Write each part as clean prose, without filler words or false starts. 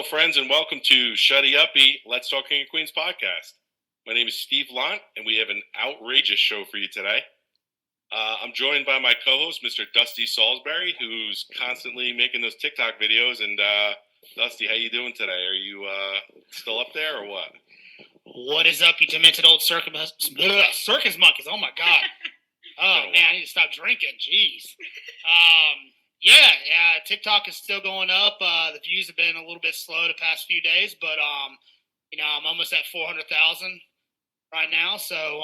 Hello, friends, and welcome to Shutty Uppy, Let's Talk King of Queens podcast. My name is Steve Lant, and we have an outrageous show for you today. I'm joined by my co-host, Mr. Dusty Salisbury, who's constantly making those TikTok videos. And Dusty, how you doing today? Are you still up there or what? What is up, you demented old circus monkeys? Oh my god! Oh man, I need to stop drinking. Jeez. Yeah. TikTok is still going up. The views have been a little bit slow the past few days, but I'm almost at 400,000 right now. So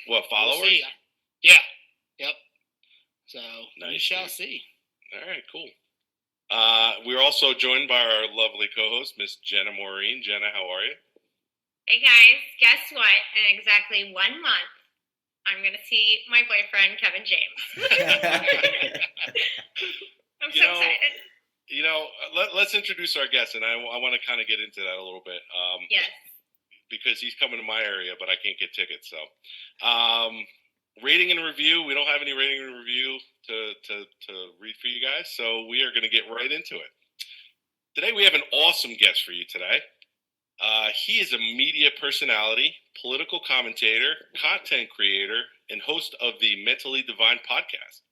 What, followers? We'll see. Yeah. Yep. So nice. We shall see. All right, cool. We're also joined by our lovely co-host, Miss Jenna Maureen. Jenna, how are you? Hey guys, guess what? In exactly 1 month, I'm going to see my boyfriend, Kevin James. I'm so excited. Let's introduce our guest, and I want to kind of get into that a little bit. Yes. Because he's coming to my area, but I can't get tickets. So, rating and review. We don't have any rating and review to read for you guys, so we are going to get right into it. Today, we have an awesome guest for you today. He is a media personality, political commentator, content creator, and host of the Mentally Divine podcast.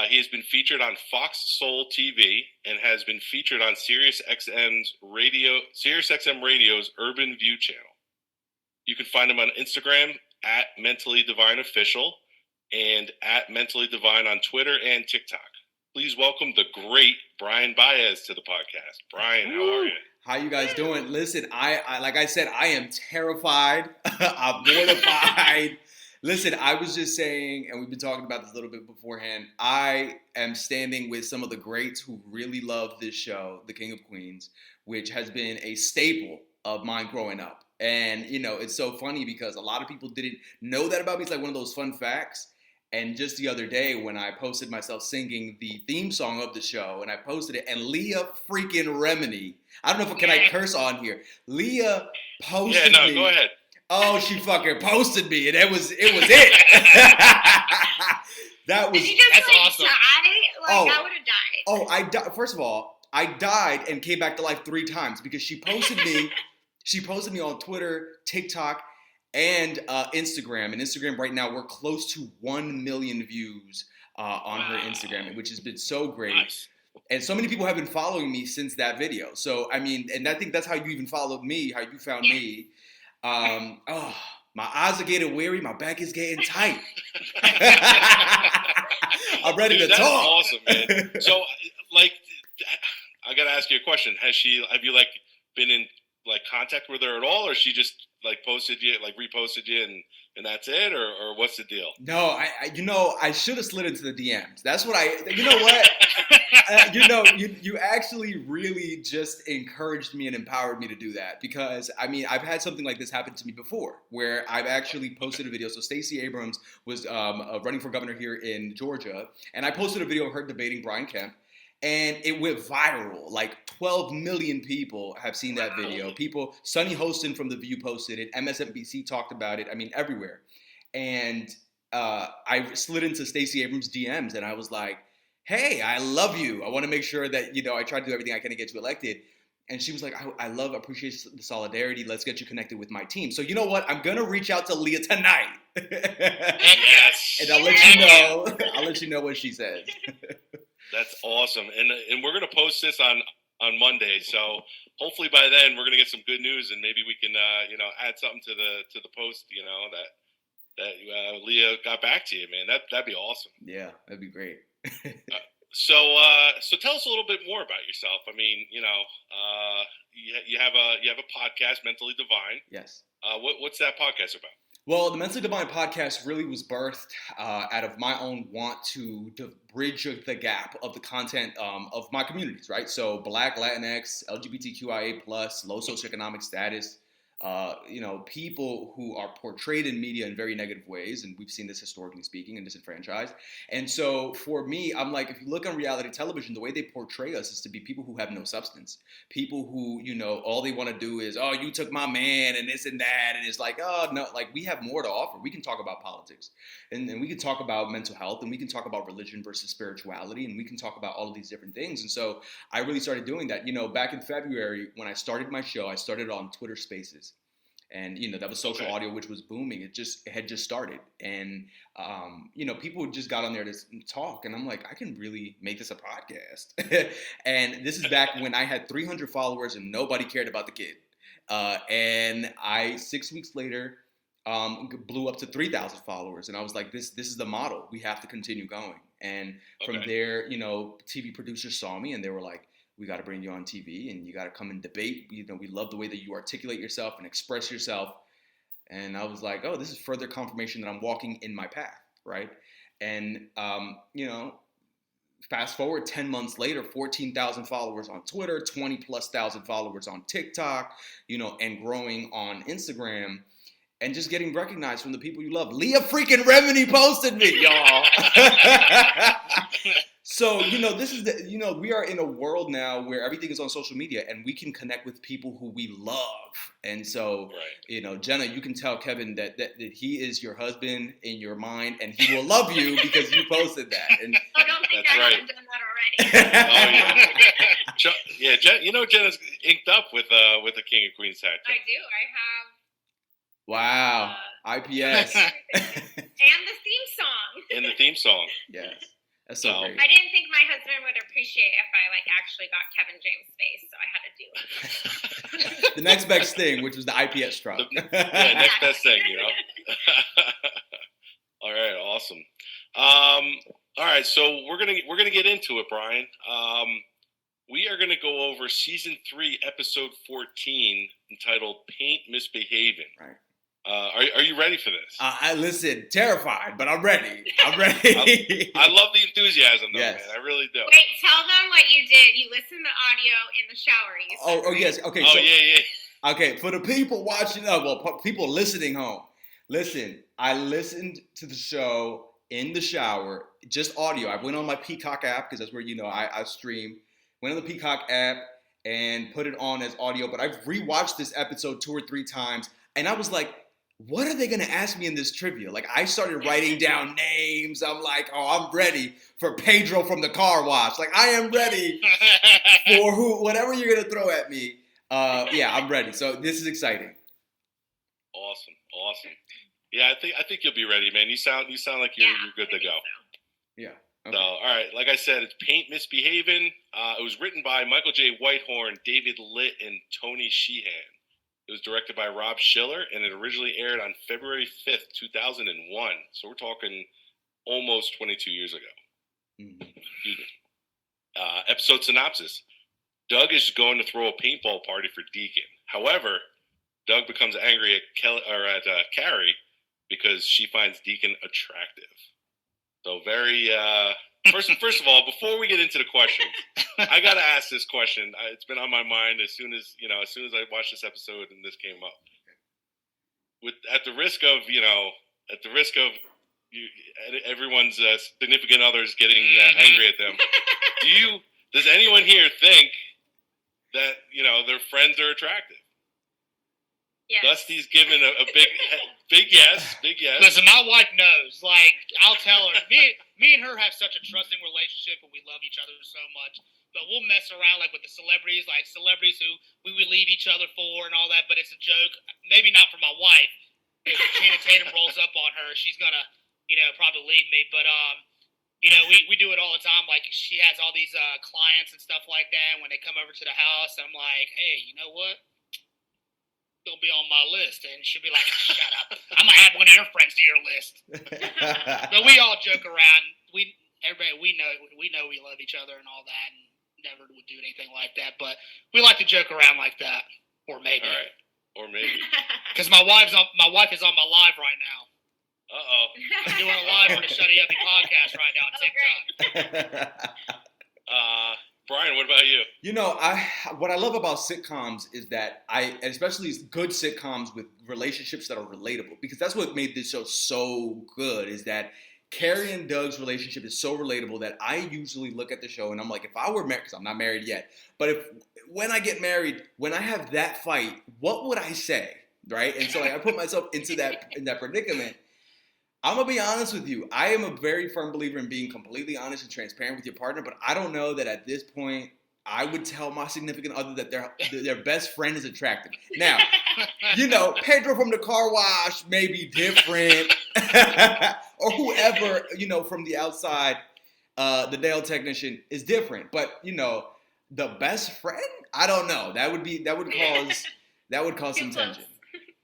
He has been featured on Fox Soul TV and has been featured on SiriusXM Radio's Urban View channel. You can find him on Instagram at Mentally Divine Official and at Mentally Divine on Twitter and TikTok. Please welcome the great Brian Baez to the podcast. Brian, how are you? How you guys doing? Listen, I like I said, I am terrified. I'm mortified. Listen, I was just saying, and we've been talking about this a little bit beforehand, I am standing with some of the greats who really love this show, The King of Queens, which has been a staple of mine growing up. And, it's so funny because a lot of people didn't know that about me. It's like one of those fun facts. And just the other day when I posted myself singing the theme song of the show, and I posted it, and Leah freaking Remini, I don't know if I curse on here. Leah posted me. Yeah, no, go ahead. Oh, she fucking posted me, and it was it. That was Did you just that's awesome. die? I would have died. Oh, I died. First of all, I died and came back to life 3 times because she posted me. She posted me on Twitter, TikTok, and Instagram. And Instagram right now, we're close to 1 million views on her Instagram, which has been so great. Nice. And so many people have been following me since that video. So, I mean, and I think that's how you even followed me, how you found me. My eyes are getting weary. My back is getting tight. I'm ready to talk. That's awesome, man. So, I got to ask you a question. Have you been in contact with her at all, or she just posted you, reposted you, and that's it, or what's the deal? No, I should have slid into the DMs. That's what you actually really just encouraged me and empowered me to do that, because I mean, I've had something like this happen to me before where I've actually posted a video. So Stacey Abrams was running for governor here in Georgia, and I posted a video of her debating Brian Kemp. And it went viral. 12 million people have seen that video. People, Sunny Hostin from The View posted it. MSNBC talked about it. I mean, everywhere. And I slid into Stacey Abrams' DMs, and I was like, hey, I love you. I want to make sure that, I try to do everything I can to get you elected. And she was like, I appreciate the solidarity. Let's get you connected with my team. So you know what? I'm going to reach out to Leah tonight. Yes. And I'll let you know what she says. That's awesome, and we're gonna post this on Monday. So hopefully by then we're gonna get some good news, and maybe we can add something to the post. That Leah got back to you, man. That'd be awesome. Yeah, that'd be great. So tell us a little bit more about yourself. I mean, you have a podcast, Mentally Divine. Yes. What's that podcast about? Well, the Mentally Divine podcast really was birthed out of my own want to bridge the gap of the content of my communities, right? So Black, Latinx, LGBTQIA+, low socioeconomic status, people who are portrayed in media in very negative ways, and we've seen this historically speaking, and disenfranchised. And so for me, I'm like, if you look on reality television, the way they portray us is to be people who have no substance, people who, all they want to do is, oh, you took my man and this and that, and it's like, oh no, like we have more to offer. We can talk about politics, and we can talk about mental health, and we can talk about religion versus spirituality, and we can talk about all of these different things. And so I really started doing that. Back in February when I started my show, I started on Twitter Spaces. And, that was social audio, which was booming. It had just started. And, people just got on there to talk. And I'm like, I can really make this a podcast. And this is back when I had 300 followers and nobody cared about the kid. And 6 weeks later, blew up to 3,000 followers. And I was like, this is the model. We have to continue going. And from there, TV producers saw me and they were like, we got to bring you on TV and you got to come and debate. We love the way that you articulate yourself and express yourself. And I was like, oh, this is further confirmation that I'm walking in my path, right? And, fast forward 10 months later, 14,000 followers on Twitter, 20 plus thousand followers on TikTok, and growing on Instagram. And just getting recognized from the people you love. Leah freaking Remini posted me, y'all. So, this is we are in a world now where everything is on social media and we can connect with people who we love. And so, Jenna, you can tell Kevin that he is your husband in your mind and he will love you because you posted that. And I don't think I haven't done that already. Yeah, Jenna's inked up with a King and Queen tattoo. I do. I have. Wow. IPS. And the theme song. Yes. That's so great. I didn't think my husband would appreciate if I actually got Kevin James' face, so I had to do it. The next best thing, which was the IPS truck. Next best thing, All right, awesome. All right, so we're gonna get into it, Brian. We are gonna go over season 3, episode 14, entitled "Paint Misbehavin'." Right. Are you ready for this? I listen, terrified, but I'm ready. I'm ready. I love the enthusiasm, though, yes. man. I really do. Wait, tell them what you did. You listened to audio in the shower. You said, right? Yes. Okay. Oh, yeah. Okay, for the people watching, people listening home, listen. I listened to the show in the shower, just audio. I went on my Peacock app because that's where I stream. Went on the Peacock app and put it on as audio. But I've rewatched this episode 2 or 3 times, and I was like, what are they going to ask me in this trivia? Like, I started writing down names. I'm like, oh, I'm ready for Pedro from the car wash. Like, I am ready for whatever you're going to throw at me. Yeah, I'm ready. So this is exciting. Awesome. Yeah, I think you'll be ready, man. You sound like you're good to go. So. Yeah. Okay. So, all right. Like I said, it's Paint Misbehavin'. It was written by Michael J. Whitehorn, David Litt, and Tony Sheehan. It was directed by Rob Schiller, and it originally aired on February 5th, 2001. So we're talking almost 22 years ago. Mm-hmm. Excuse me. Episode synopsis. Doug is going to throw a paintball party for Deacon. However, Doug becomes angry at Carrie because she finds Deacon attractive. So very... First of all, before we get into the questions, I gotta ask this question. It's been on my mind as soon as I watched this episode and this came up. At the risk of everyone's significant others getting angry at them, does anyone here think that their friends are attractive? Yes. Dusty's given a big yes. Listen, my wife knows. Like, I'll tell her. Me and her have such a trusting relationship, and we love each other so much. But we'll mess around like with the celebrities, who we would leave each other for and all that. But it's a joke. Maybe not for my wife. If Channing Tatum rolls up on her, she's gonna, probably leave me. But we do it all the time. Like, she has all these clients and stuff like that. And when they come over to the house, I'm like, hey, you know what? You'll be on my list, and she'll be like, "Shut up! I'm gonna add one of your friends to your list." But we all joke around. We know we love each other and all that, and never would do anything like that. But we like to joke around like that, or maybe, all right, or maybe, because my wife is on my live right now. I'm doing a live for the Shutty Uppy podcast right now on TikTok. Brian, what about you? What I love about sitcoms is that especially good sitcoms with relationships that are relatable, because that's what made this show so good, is that Carrie and Doug's relationship is so relatable that I usually look at the show and I'm like, if I were married, because I'm not married yet, but when I get married, when I have that fight, what would I say, right? And so I put myself in that predicament. I'm gonna be honest with you. I am a very firm believer in being completely honest and transparent with your partner, but I don't know that at this point I would tell my significant other that their best friend is attractive. Now, Pedro from the car wash may be different, or whoever from the outside, the nail technician is different. But the best friend, I don't know. That would cause some tension.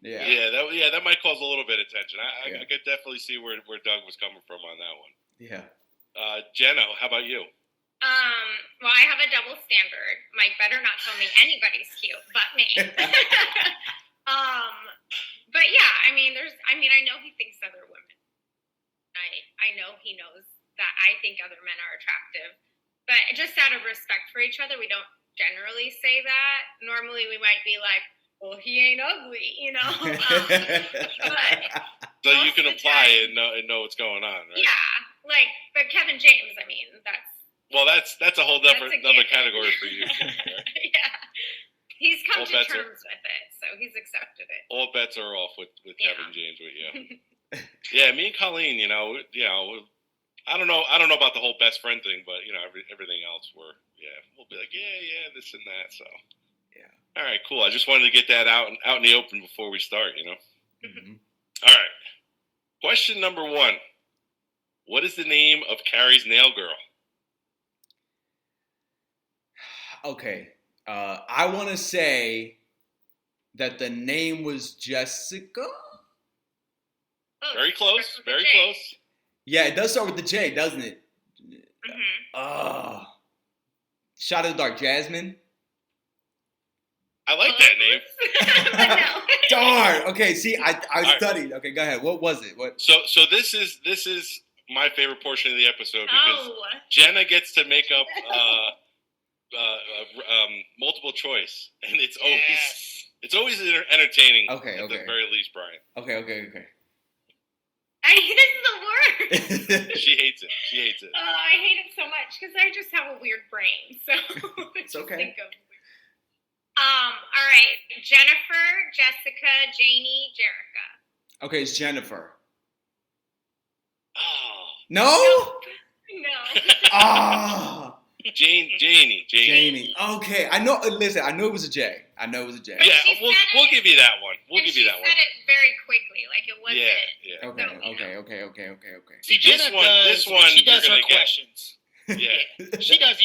Yeah, that might cause a little bit of tension. I could definitely see where Doug was coming from on that one. Yeah. Jenna, how about you? Well, I have a double standard. Mike better not tell me anybody's cute but me. But yeah, I know he thinks other women. I know he knows that I think other men are attractive. But just out of respect for each other, we don't generally say that. Normally we might be like, well, he ain't ugly, but so you can apply it and know what's going on, right? Yeah, but Kevin James, that's a whole different another category for you. Right? Yeah, he's come to terms with it, so he's accepted it. All bets are off with Kevin James with you. Yeah, me and Colleen, I don't know about the whole best friend thing, but everything else we'll be like, yeah, this and that, so. All right, cool. I just wanted to get that out in the open before we start, Mm-hmm. All right. Question number 1. What is the name of Carrie's nail girl? Okay. I want to say that the name was Jessica. Oh, very close. Very close. Yeah, it does start with the J, doesn't it? Mm-hmm. Shot in the dark, Jasmine. I like that name. No. Darn. Okay, see, I studied. Okay, go ahead. What was it? What? So this is my favorite portion of the episode because Jenna gets to make up multiple choice, and it's always entertaining. Okay. At the very least, Brian. Okay. I hate the word. She hates it. I hate it so much because I just have a weird brain. So it's okay. All right. Jennifer, Jessica, Janie, Jerica. Okay, it's Jennifer. Oh. No? No. Ah. Janie. Okay, I know. Listen, I knew it was a J. Yeah, we'll give you that one. She said it very quickly, like it wasn't. Yeah. Okay. See, this one, she does her questions. Yeah. She did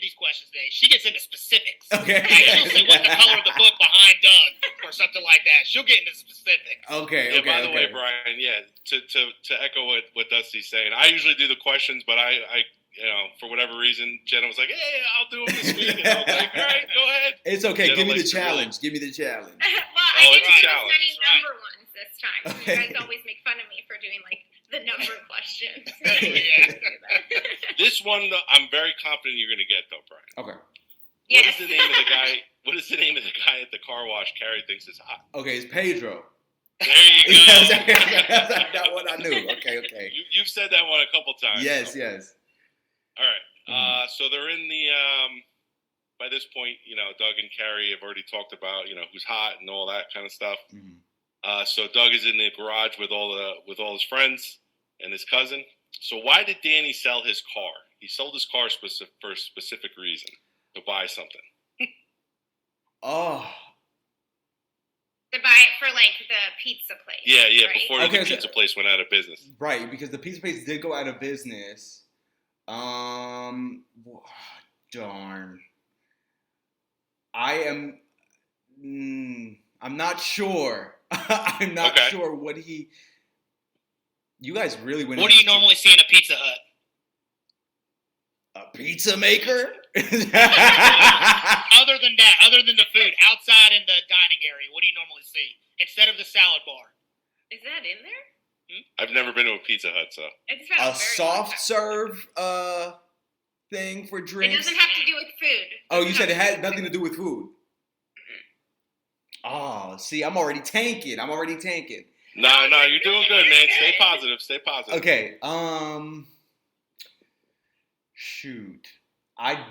these questions today. She gets into specifics. Okay. She'll say what's the color of the book behind Doug or something like that. She'll get into specifics. Okay. By the way, Brian, to echo what Dusty's saying, I usually do the questions, but I for whatever reason, Jenna was like, "Hey, I'll do them this week." And I was like, "All right, go ahead." It's okay. Jenna Give me the challenge. Well, I it's didn't a do challenge. as many number ones this time. Okay. You guys always make fun of me for doing the number questions. This one, I'm very confident you're going to get, though, Brian. Okay. What is the name of the guy? What is the name of the guy at the car wash Carrie thinks is hot? Okay, it's Pedro. There you go. That one I knew. Okay. You've said that one a couple times. Yes. All right. So they're in the. By this point, Doug and Carrie have already talked about who's hot and all that kind of stuff. Mm-hmm. So Doug is in the garage with all his friends and his cousin. So why did Danny sell his car? He sold his car for a specific reason, to buy something. Oh. To buy it for the pizza place. Yeah. Right? Before the pizza place went out of business. Right, because the pizza place did go out of business. Darn. I'm not sure. I'm not sure what he. You guys really went. What do you normally see in a Pizza Hut? A pizza maker? Other than the food, outside in the dining area, what do you normally see instead of the salad bar? Is that in there? I've never been to a Pizza Hut, so It's been a soft serve thing for It drinks? doesn't have to do with food. Oh, you said it had nothing to do with food. Oh, see, I'm already tanking. No, you're doing good, man. Stay positive. Okay. Shoot. I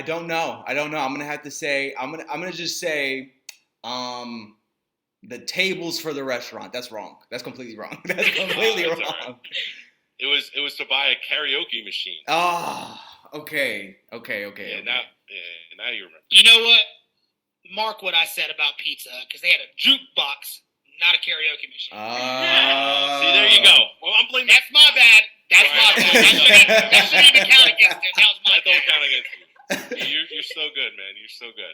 don't know. I'm gonna have to say. I'm gonna just say. The tables for the restaurant. That's wrong. That's completely wrong. That's completely wrong. Right. It was to buy a karaoke machine. Ah, okay. Now you remember. You know what? Mark what I said about pizza, because they had a jukebox, not a karaoke machine. See, there you go. Well, I'm blaming. That's my bad. That's my bad. That shouldn't even count against him. That was my That don't bad. count against you. You're so good, man. You're so good.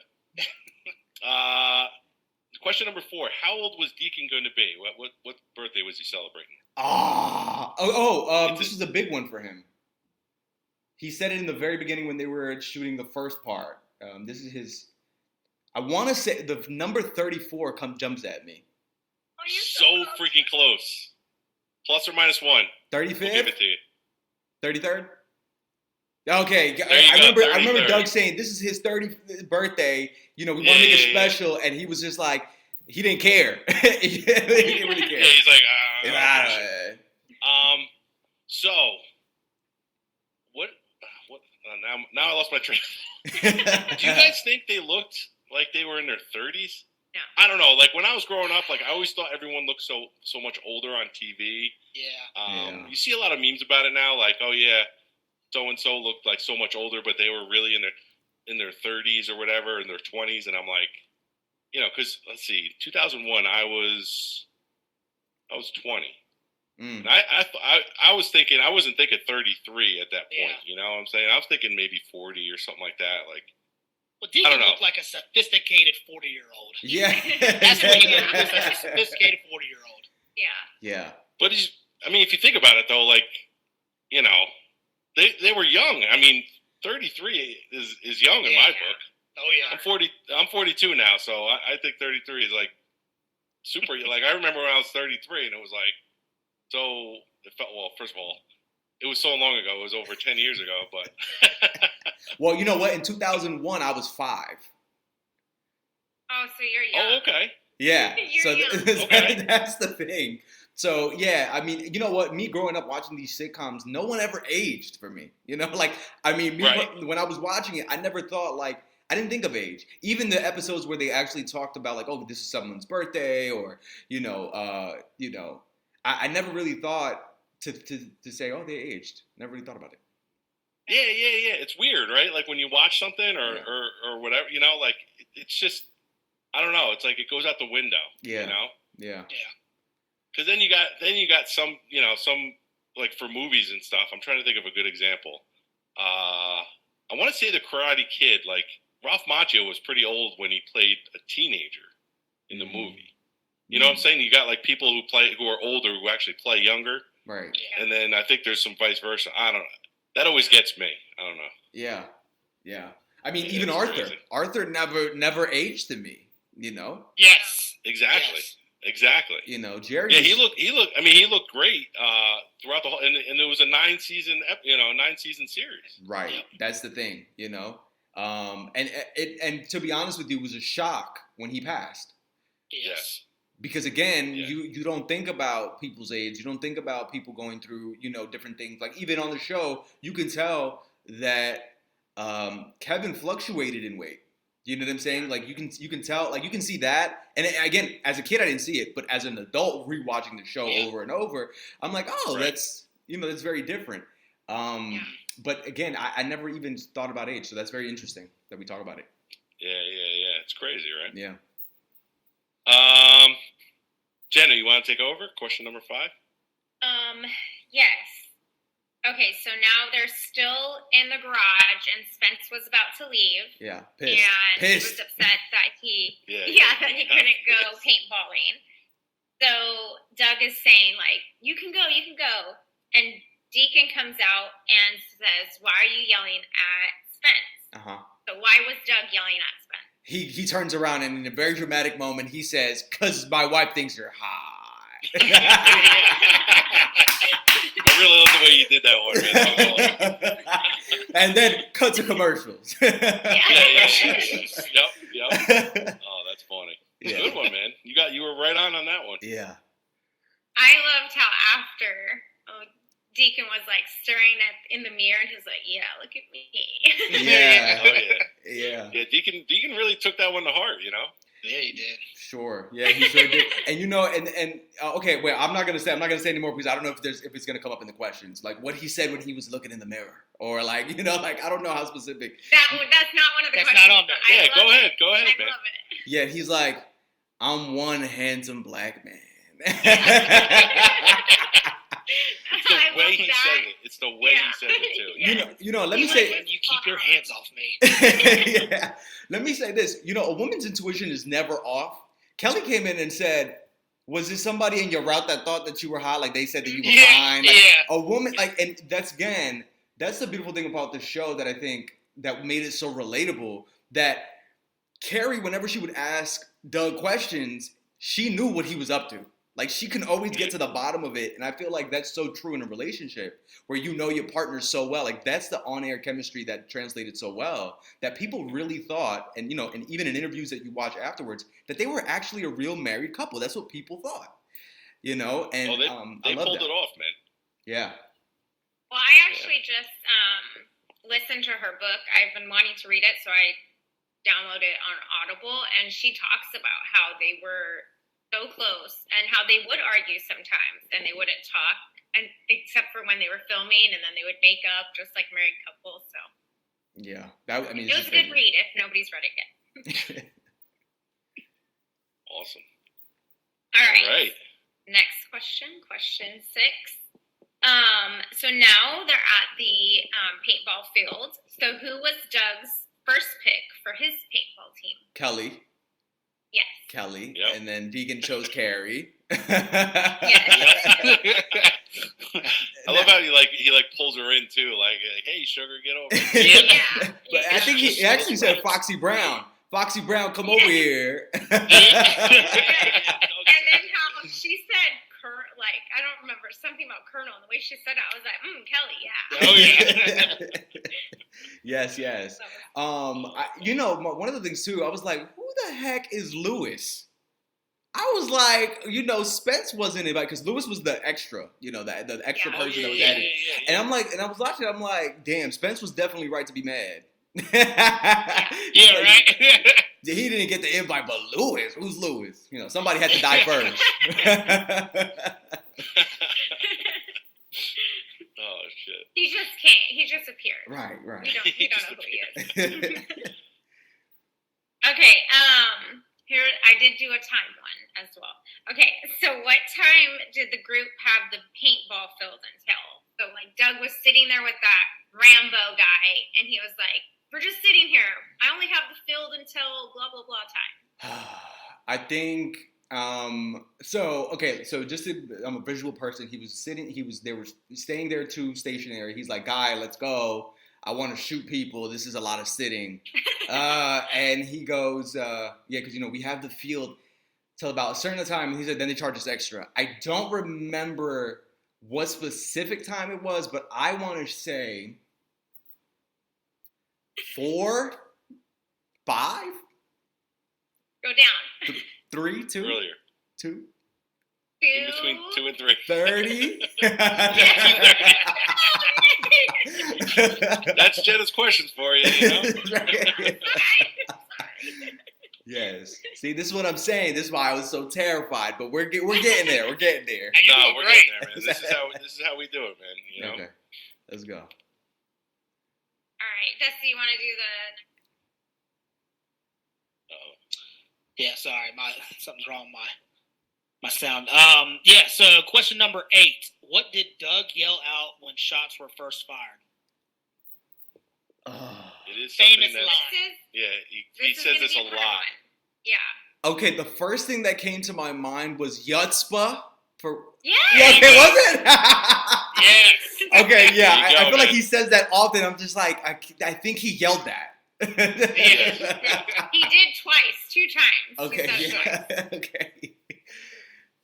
Question number 4. How old was Deacon going to be? What birthday was he celebrating? This is a big one for him. He said it in the very beginning when they were shooting the first part. This is his. I want to say the number 34 jumps at me. Oh, you're So freaking close. Plus or minus 1. 35th? We'll give it to you. 33rd? Okay, you I go, remember 33rd. Doug saying this is his 30th birthday. You know, we want to make it special, and he was just like, he didn't care. he didn't really care. Yeah, he's like, Ah. So, what? Now I lost my train. Do you guys think they looked like they were in their 30s? No. I don't know. Like when I was growing up, like I always thought everyone looked so much older on TV. Yeah. You see a lot of memes about it now, like, oh yeah, so and so looked like so much older, but they were really in their 30s or whatever, in their 20s, and I'm like, because let's see, 2001, I was 20. And I was thinking, I wasn't thinking 33 at that point. Yeah. You know what I'm saying? I was thinking maybe 40 or something like that. Like, Well, I don't Deacon know. looked like a sophisticated 40-year-old. Yeah. That's what he looked like, a sophisticated 40-year-old. Yeah. but if you think about it though, like, they were young. I mean, 33 is young in my book. Oh yeah. I'm 42 now, so I think 33 is like super. Like I remember when I was 33, and it was like, so it felt, well. First of all, it was so long ago. It was over 10 years ago, but. Well, you know what? In 2001, I was 5. Oh, so you're young. Oh, okay. Yeah. You're So young. Okay. that's the thing. So yeah, I mean, you know what? Me growing up watching these sitcoms, no one ever aged for me. Like I mean, Right. when I was watching it, I never thought like. I didn't think of age. Even the episodes where they actually talked about like, oh, this is someone's birthday, or I never really thought to say, oh, they aged. Never really thought about it. Yeah. It's weird, right? Like when you watch something or whatever, like it's just, I don't know. It's like it goes out the window. Yeah. Yeah. Yeah. Because then you got some, some like for movies and stuff. I'm trying to think of a good example. I want to say the Karate Kid. Like Ralph Macchio was pretty old when he played a teenager in the movie. You know what I'm saying? You got like people who are older who actually play younger. Right. Yeah. And then I think there's some vice versa. I don't know. That always gets me. I don't know. Yeah. Yeah. I mean, Yeah, even it's Arthur. crazy. Arthur never aged to me. Yes. Exactly. Yes. Exactly. Jerry. Yeah, he looked. I mean, he looked great throughout the whole. And it was a 9-season, 9-season series. Right. Yep. That's the thing. And to be honest with you, it was a shock when he passed. Yes. Because again, Yeah. you don't think about people's age. You don't think about people going through, different things. Like even on the show, you can tell that Kevin fluctuated in weight. You know what I'm saying? Like you can tell, like you can see that. And again, as a kid, I didn't see it, but as an adult rewatching the show over and over, I'm like, oh, Right. that's very different. But again, I never even thought about age, so that's very interesting that we talk about it. Yeah. It's crazy, right? Yeah. Jenna, you want to take over? Question number 5. Yes. Okay, so now they're still in the garage, and Spence was about to leave. Yeah. And he was Pissed. upset that he that he couldn't go paintballing. So Doug is saying, like, you can go. And Deacon comes out and says, why are you yelling at Spence? Uh-huh. So why was Doug yelling at Spence? He turns around and in a very dramatic moment, he says, "'Cause my wife thinks you're hot." I really love the way you did that one, man. And then cut to commercials. Yep. Oh, that's funny. Yeah. Good one, man. You were right on that one. Yeah. I loved how after Deacon was like staring in the mirror and he was like, "Yeah, look at me." Yeah. Oh yeah. Yeah. Yeah. Deacon really took that one to heart. You know. Yeah, he did. Sure. Yeah, he sure did. And okay, wait, I'm not gonna say anymore because I don't know if it's gonna come up in the questions. Like what he said when he was looking in the mirror. Or like, I don't know how specific. That's not one of the That's questions. not on there. Yeah, go ahead, I man. love it. Yeah, he's like, I'm one handsome black man. It's the I way love he that. said it. It's the way he said it too. Yeah. Let me He say. was And you keep your hands off me. Yeah. Let me say this. A woman's intuition is never off. Kelly came in and said, was there somebody in your route that thought that you were hot? Like they said that you were fine? Like, Yeah. A woman, and that's the beautiful thing about the show that I think that made it so relatable, that Carrie, whenever she would ask Doug questions, she knew what he was up to. Like she can always get to the bottom of it. And I feel like that's so true in a relationship where you know your partner so well. Like that's the on-air chemistry that translated so well that people really thought, and and even in interviews that you watch afterwards, that they were actually a real married couple. That's what people thought. And They I love pulled that. it off, man. Yeah. Well, I actually just listened to her book. I've been wanting to read it, so I downloaded it on Audible, and she talks about how they were so close and how they would argue sometimes and they wouldn't talk, and except for when they were filming, and then they would make up just like married couples. So Yeah. it was a good read if nobody's read it yet. Awesome. All right. All right. Next question 6. So now they're at the paintball field. So who was Doug's first pick for his paintball team? Kelly. Yes. Kelly. Yep. And then Deacon chose Carrie. Yes. I love how he pulls her in too, like hey sugar, get over. Yeah. But I think he actually said Foxy Brown. Foxy Brown, come over here. And then how she said, I don't remember, something about Colonel. And the way she said it, I was like, Kelly, yeah. Oh yeah. Yes. One of the things too, I was like, who the heck is Lewis? I was like, Spence wasn't invited because Lewis was the extra, the extra person that was added. And I'm like, and I was watching, I'm like, damn, Spence was definitely right to be mad. Yeah, right. He didn't get the invite, but Lewis, who's Lewis? Somebody had to die first. Oh shit. He just came. He just appeared. Right. We don't know who he is. Okay, here, I did do a time one as well. Okay, so what time did the group have the paintball field until? So, Doug was sitting there with that Rambo guy, and he was like, we're just sitting here. I only have the field until blah, blah, blah time. I think, I'm a visual person. They were staying there too, stationary. He's like, guy, let's go. I want to shoot people. This is a lot of sitting. And he goes, because, we have the field till about a certain time. And he said, then they charge us extra. I don't remember what specific time it was, but I want to say 4, 5? Go down. 3, 2? Earlier. 2? In between 2 and 3. 30? That's Jenna's questions for you, Yes. See, this is what I'm saying. This is why I was so terrified. But we're getting there. We're getting there. No, we're getting there, man. This is how we do it, man. Okay. Let's go. All right, Dusty, you want to do the... Yeah, sorry, something's wrong with my sound. So question number 8. What did Doug yell out when shots were first fired? It is Famous something that, line. yeah, he says this a lot. Yeah. Okay, the first thing that came to my mind was Yutzpah. Yeah. Okay, was it? Yes. Okay, yeah. There you go, I feel like man. he says that often. I'm just like, I think he yelled that. He did twice, 2 times. Okay, He said yeah. twice. Okay.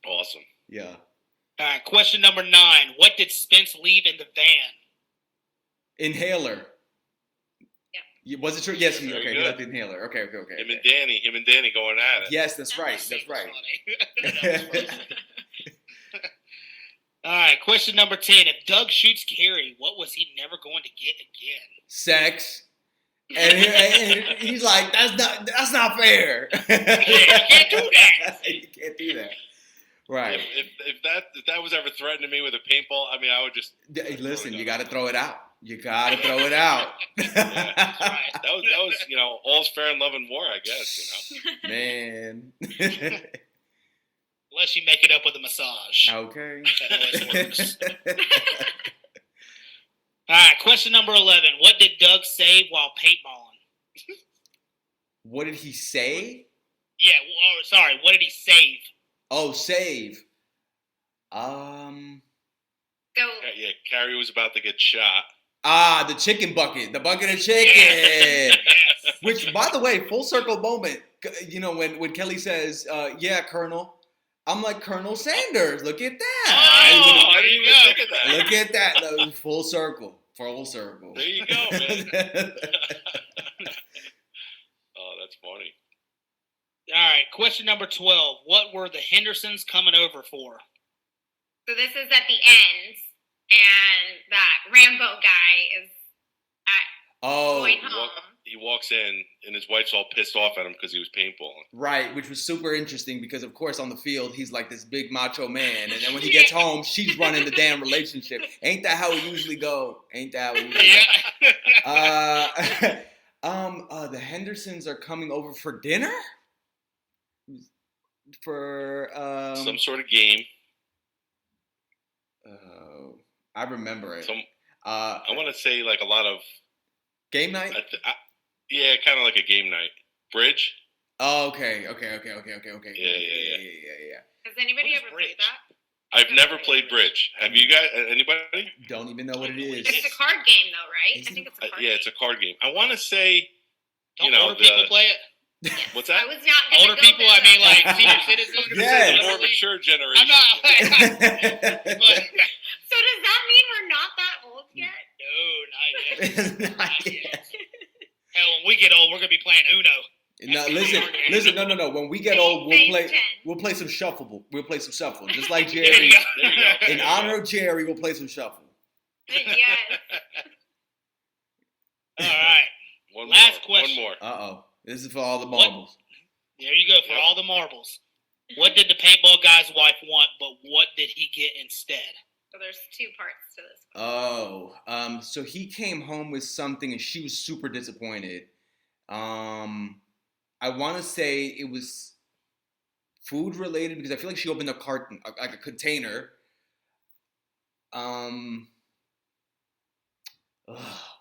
Awesome. Yeah. All right, question number 9. What did Spence leave in the van? Inhaler. Was it true? Yes, he Very okay. He good. got the inhaler. Okay. Him and Danny going at it. Yes, that's right. That That's was right. funny. That was funny. All right, question number 10. If Doug shoots Carrie, what was he never going to get again? Sex. And he's like, that's not fair. You can't do that. You can't do that. Right. If that was ever threatening me with a paintball, I mean, I would just Listen, you got to throw it out. You got to throw it out. That's right. That was all's fair in love and war, I guess. Man. Unless you make it up with a massage. Okay. That always works. All right, question number 11. What did Doug save while paintballing? What did he say? Yeah, sorry. What did he save? Oh, save. Go. Yeah, Carrie was about to get shot. The chicken bucket. The bucket of chicken. Yes. Which, by the way, full circle moment. When Kelly says, yeah, Colonel. I'm like, Colonel Sanders. Look at that. Oh, I didn't even think of that. Look at that. No, full circle. Full circle. There you go, man. Oh, that's funny. All right, question number 12. What were the Hendersons coming over for? So this is at the end, and that Rambo guy is going home. He walks in, and his wife's all pissed off at him because he was paintballing. Right, which was super interesting because, of course, on the field, he's like this big macho man. And then when he gets home, she's running the damn relationship. Ain't that how it usually go? The Hendersons are coming over for dinner? For some sort of game. I remember it. I want to say like a lot of game night. Yeah, kind of like a game night. Bridge. Oh, okay. Yeah. Has anybody ever played that? I've never played bridge. Have you guys? Anybody? Don't even know what it is. It's a card game, though, right? I think it's a card game. Yeah, it's a card game. I want to say, Don't older people play it? What's that? I was not gonna Older go people, there, I mean, though. like senior citizens. Yes. More mature generation. I'm not. So does that mean we're not that old yet? No, not yet. Not yet. Hell, when we get old, we're gonna be playing Uno. No, listen. No. When we get old, we'll play some shuffle. We'll play some shuffle, just like There Jerry. you go. In honor of Jerry, we'll play some shuffle. Yes. All right. Last question. One more. Uh-oh. This is for all the marbles. There you go, for all the marbles. What did the paintball guy's wife want, but what did he get instead? So there's two parts to this one. So he came home with something and she was super disappointed. I want to say it was food related because I feel like she opened a carton, like a container.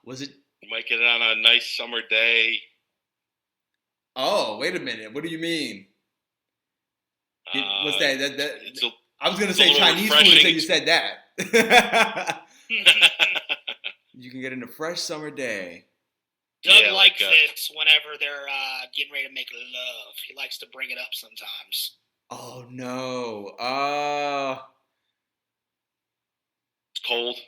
Was it? You might get it on a nice summer day. Oh, wait a minute. What do you mean? What's that? I was going to say Chinese food until you said that. You can get it in a fresh summer day. Doug likes this whenever they're getting ready to make love. He likes to bring it up sometimes. Oh, no. It's cold.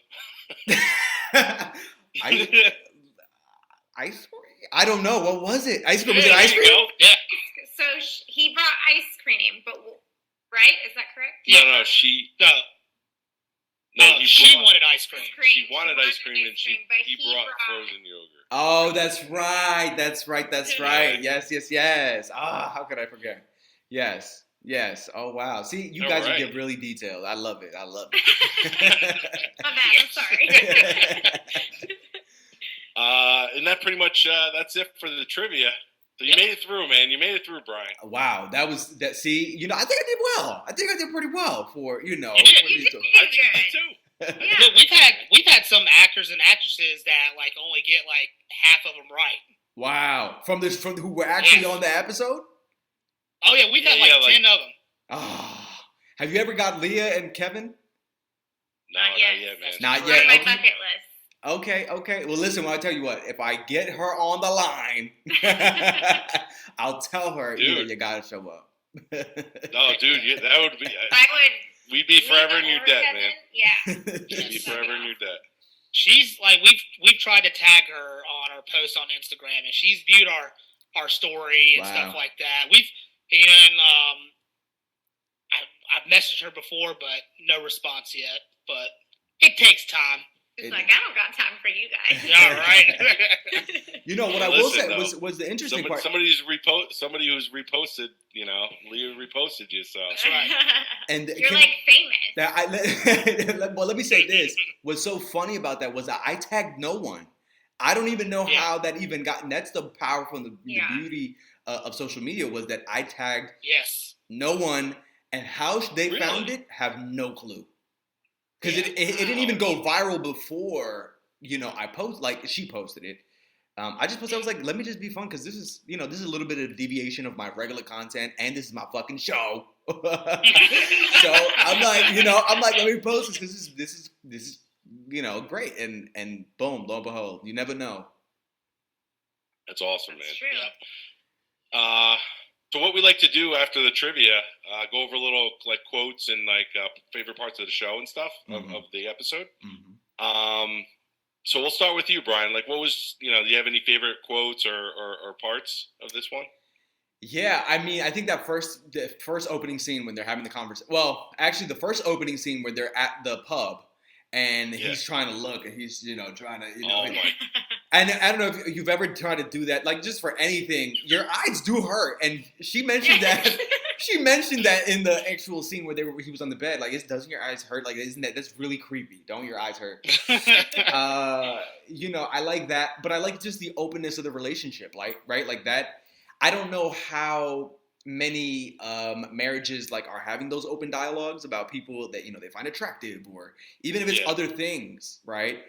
Ice cream? I don't know. What was it? Ice cream? Was it ice cream? Yeah. So he brought ice cream, but right? Is that correct? No, she wanted ice cream. She wanted ice cream, and he brought frozen yogurt. Oh, that's right. Yes. How could I forget? Yes. Oh, wow. See, you guys get really detailed. I love it. I'm sorry. And that pretty much, that's it for the trivia. So you made it through, man. You made it through, Brian. Wow, See, I think I did well. I think I did pretty well for. You did I think good. too. Yeah. Look, we've had some actors and actresses that like only get like half of them right. Wow, from who were actually on the episode. Oh yeah, we've had like 10 of them. Ah, have you ever got Leah and Kevin? No, not yet, man. Not We're yet. on my Okay. bucket list. Okay. Well, listen. I'll tell you what. If I get her on the line, I'll tell her. Dude. You gotta show up. No, dude, that would be. I would. We'd be forever in your debt, Kevin. man. Yeah. We'd be forever in your debt. she's like we've tried to tag her on our posts on Instagram, and she's viewed our story and stuff like that. I've messaged her before, but no response yet. But it takes time. It's like, I don't got time for you guys. Yeah, right. You know what I will say was the interesting part. Somebody who's reposted, Leah reposted you, so that's right. And you're like famous. Well, let me say this. What's so funny about that was that I tagged no one. I don't even know how that even got. And that's the powerful, the beauty of social media was that I tagged no one, and how they found it, have no clue. Because it didn't even go viral before, I she posted it. I just posted, I was like, let me just be fun, because this is a little bit of deviation of my regular content, and this is my fucking show. So I'm like, let me post this, because this is great. And boom, lo and behold, you never know. That's awesome, That's man. True. Yeah. So what we like to do after the trivia, go over little like quotes and like favorite parts of the show and stuff of the episode. Mm-hmm. So we'll start with you, Brian. Like, what was do you have any favorite quotes or parts of this one? Yeah, I mean, I think the first opening scene when they're having the conversation. Well, actually, the first opening scene where they're at the pub and he's trying to look and he's trying to and I don't know if you've ever tried to do that, like just for anything. Your eyes do hurt, and she mentioned that. She mentioned that in the actual scene where he was on the bed. Like, doesn't your eyes hurt? Like, that's really creepy? Don't your eyes hurt? I like that, but I like just the openness of the relationship, right? Like that. I don't know how many marriages like are having those open dialogues about people that they find attractive, or even if it's other things, right?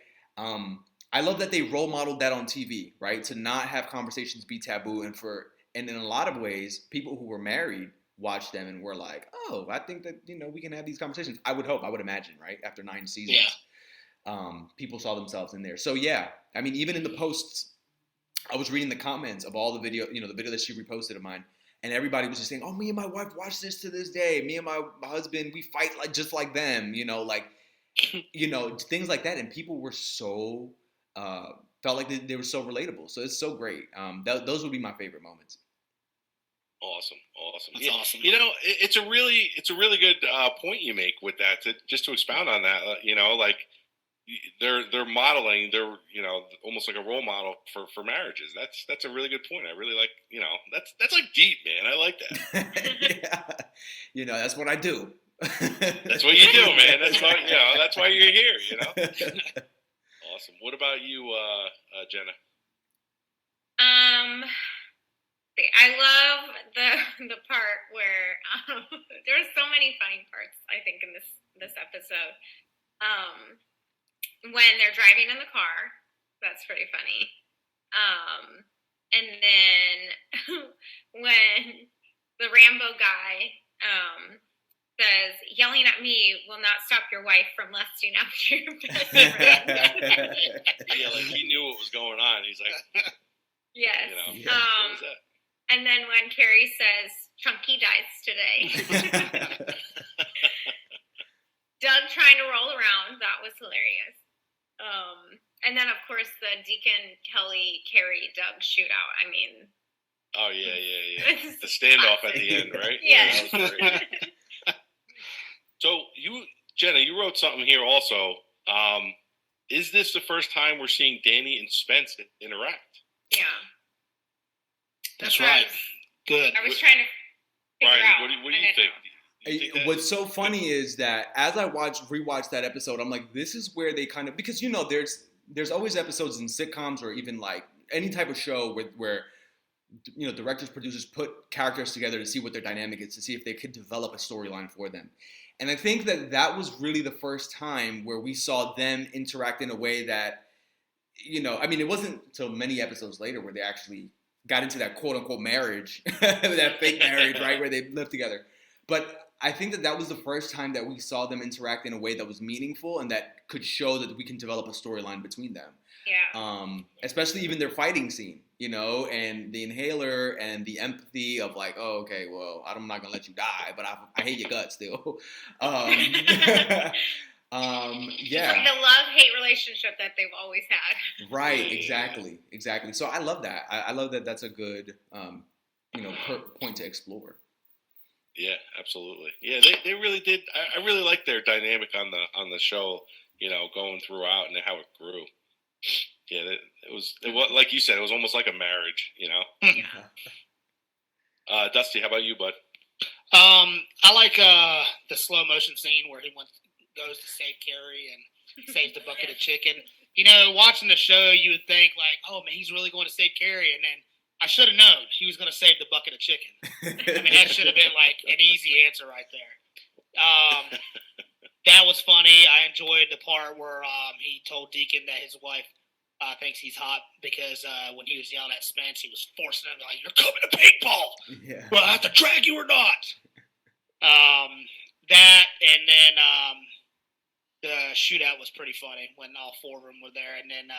I love that they role modeled that on TV, right? To not have conversations be taboo, and in a lot of ways, people who were married watched them and were like, oh, I think that we can have these conversations. I would imagine, right? After 9 seasons, people saw themselves in there. So yeah, I mean, even in the posts, I was reading the comments of all the video, the video that she reposted of mine, and everybody was just saying, oh, me and my wife watch this to this day. Me and my husband, we fight just like them, things like that. And people were so, felt like they were so relatable. So it's so great. Those would be my favorite moments. Awesome. That's awesome. It's a really good point you make with that. Just to expound on that, like they're modeling, they're almost like a role model for marriages. That's a really good point. I really like that's like deep, man. I like that. Yeah, that's what I do. That's what you do, man. That's why you're here. Awesome. What about you, Jenna? I love the part where there are so many funny parts, I think, in this episode. When they're driving in the car, that's pretty funny. And then when the Rambo guy says, yelling at me will not stop your wife from lusting after your best friend. Yeah, like he knew what was going on. He's like, yes. What was that? And then when Carrie says, Chunky dies today. Doug trying to roll around, that was hilarious. And then, of course, the Deacon, Kelly, Carrie, Doug shootout. I mean. Oh, yeah. The standoff at the end, right? Yeah. So, Jenna, you wrote something here also. Is this the first time we're seeing Danny and Spence interact? Yeah. That's right. Good. I was trying to figure out. What do you think? What's so funny is that as I rewatched that episode, I'm like, this is where they kind of, because there's always episodes in sitcoms or even like any type of show where directors, producers put characters together to see what their dynamic is, to see if they could develop a storyline for them. And I think that was really the first time where we saw them interact in a way that, I mean, it wasn't until many episodes later where they actually got into that quote unquote marriage, that fake marriage, right, where they lived together. But I think that was the first time that we saw them interact in a way that was meaningful and that could show that we can develop a storyline between them. Yeah. Especially even their fighting scene, and the inhaler and the empathy of like, oh, okay, well, I'm not gonna let you die, but I hate your guts still. Yeah. Like the love-hate relationship that they've always had. Right. Exactly. So I love that. I love that. That's a good, point to explore. Yeah, absolutely. Yeah, they really did. I really liked their dynamic on the show. Going throughout and how it grew. Yeah, it was like you said. It was almost like a marriage. Yeah. Dusty, how about you, bud? I like the slow motion scene where he goes to save Carrie and saves the bucket of chicken. Watching the show, you would think like, oh man, he's really going to save Carrie, and then I should have known he was going to save the bucket of chicken. I mean, that should have been like an easy answer right there. That was funny. I enjoyed the part where he told Deacon that his wife thinks he's hot because when he was yelling at Spence, he was forcing him like, "You're coming to paintball. Yeah. Well, I have to drag you or not." That and then the shootout was pretty funny when all four of them were there, and then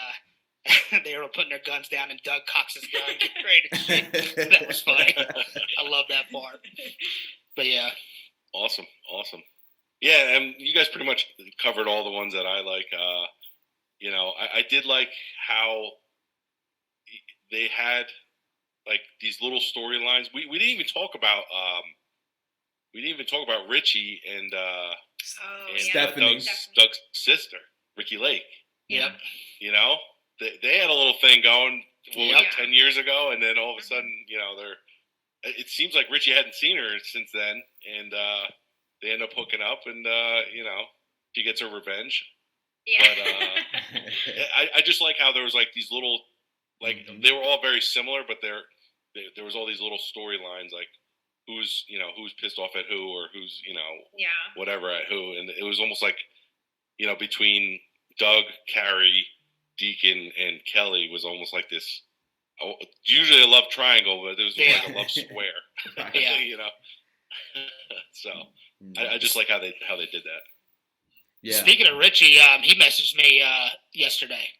they were putting their guns down, and Doug cocks his gun, getting ready to shoot. That was funny. I love that part. But yeah, awesome. Yeah, and you guys pretty much covered all the ones that I like. I did like how they had like these little storylines. We didn't even talk about Richie and Stephanie. Doug's sister, Ricky Lake. yep. They had a little thing going. What was Yep. it, 10 years ago, and then all of a sudden, it seems like Richie hadn't seen her since then, and they end up hooking up, and she gets her revenge. Yeah. But I just like how there was like these little, like they were all very similar, but there was all these little storylines, like who's pissed off at who, or who's whatever at who, and it was almost like between Doug, Carrie, Deacon, and Kelly was almost like this. Usually a love triangle, but it was like a love square. Yeah. So I just like how they did that. Yeah. Speaking of Richie, he messaged me yesterday.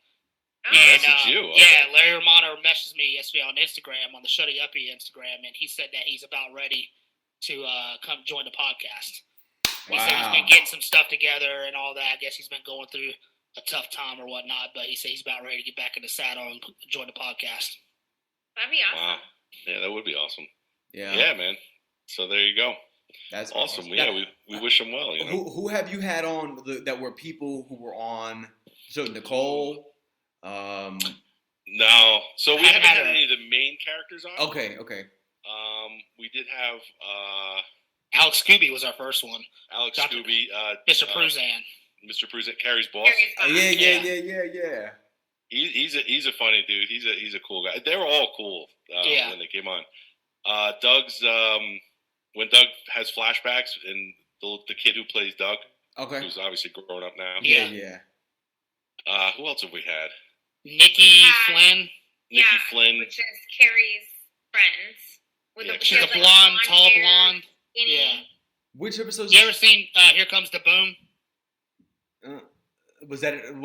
Oh. And, Messaged you? Okay. Yeah, Larry Romano messaged me yesterday on Instagram, on the Shutty Uppy Instagram, and he said that he's about ready to come join the podcast. He said he's been getting some stuff together and all that. I guess he's been going through a tough time or whatnot, but he said he's about ready to get back in the saddle and join the podcast. That'd be awesome. Wow. Yeah, that would be awesome. Yeah. Yeah, man. So there you go. That's awesome. Yeah, we wish him well. Who have you had on that were people who were on? So Nicole. No. So we haven't had any of the main characters on. Okay. We did have Alex Scooby was our first one. Alex Dr. Scooby, Mr. Pruzan. Mr. Pruzan, Carrie's boss. Yeah. He's a funny dude. He's a cool guy. They were all cool when they came on. Doug's when Doug has flashbacks, and the kid who plays Doug, who's obviously grown up now. Yeah. Who else have we had? Nikki Flynn. Nikki Flynn, which is Carrie's friends. She's a blonde, tall blonde. Yeah. Which episode? You ever seen Here Comes the Boom? What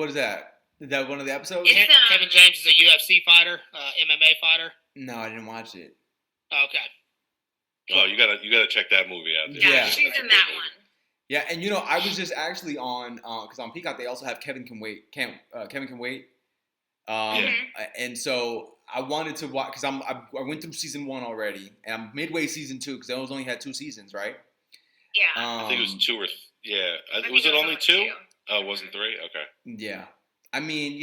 is that? Is that one of the episodes? It's, Kevin James is a UFC fighter, MMA fighter. No, I didn't watch it. Okay. Oh, you gotta check that movie out. Dude. Yeah, she's in that one. Yeah, and I was just actually on because on Peacock they also have Kevin Can Wait. Kevin Can Wait. And so I wanted to watch because I went through season 1 already, and I'm midway season 2 because they only had 2 seasons, right? Yeah. I think it was 2 or was it only 2? Oh, it wasn't 3? Okay. Yeah. I mean,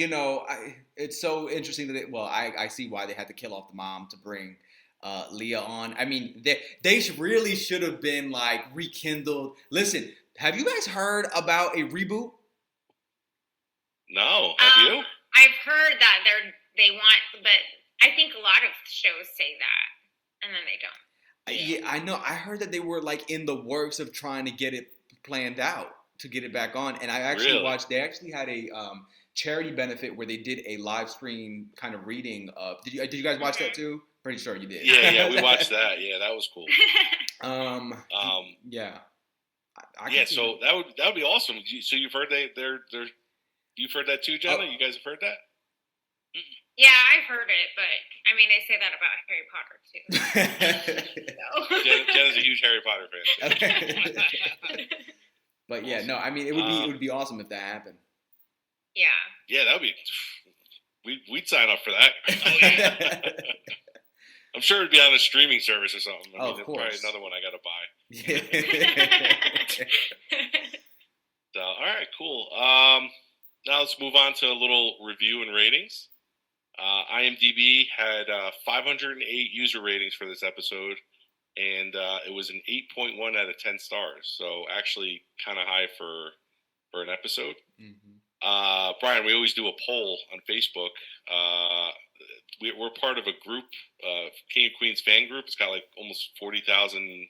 it's so interesting that I see why they had to kill off the mom to bring Leah on. I mean, they really should have been like rekindled. Listen, have you guys heard about a reboot? No, have you? I've heard that they want, but I think a lot of shows say that, and then they don't. Yeah, I know. I heard that they were like in the works of trying to get it planned out to get it back on, and I actually watched. They actually had a charity benefit where they did a live stream kind of reading of. Did you guys watch that too? Pretty sure you did. Yeah, we watched that. Yeah, that was cool. Yeah. So that would be awesome. So you've heard you've heard that too, Jenna? You guys have heard that? Yeah, I've heard it, but I mean, they say that about Harry Potter too. Jenna's a huge Harry Potter fan. But yeah, Awesome. no, I mean it would be awesome if that happened. Yeah. Yeah, that would be. We'd sign up for that. Oh, yeah. I'm sure it'd be on a streaming service or something. I Oh, mean, of it's probably course. another one I got to buy. Yeah. So, all right, cool. Now let's move on to a little review and ratings. IMDb had 508 user ratings for this episode, and it was an 8.1 out of 10 stars. So actually, kind of high for an episode. Mhm. Brian, we always do a poll on Facebook. We're part of a group, King of Queens fan group. It's got like almost 40,000.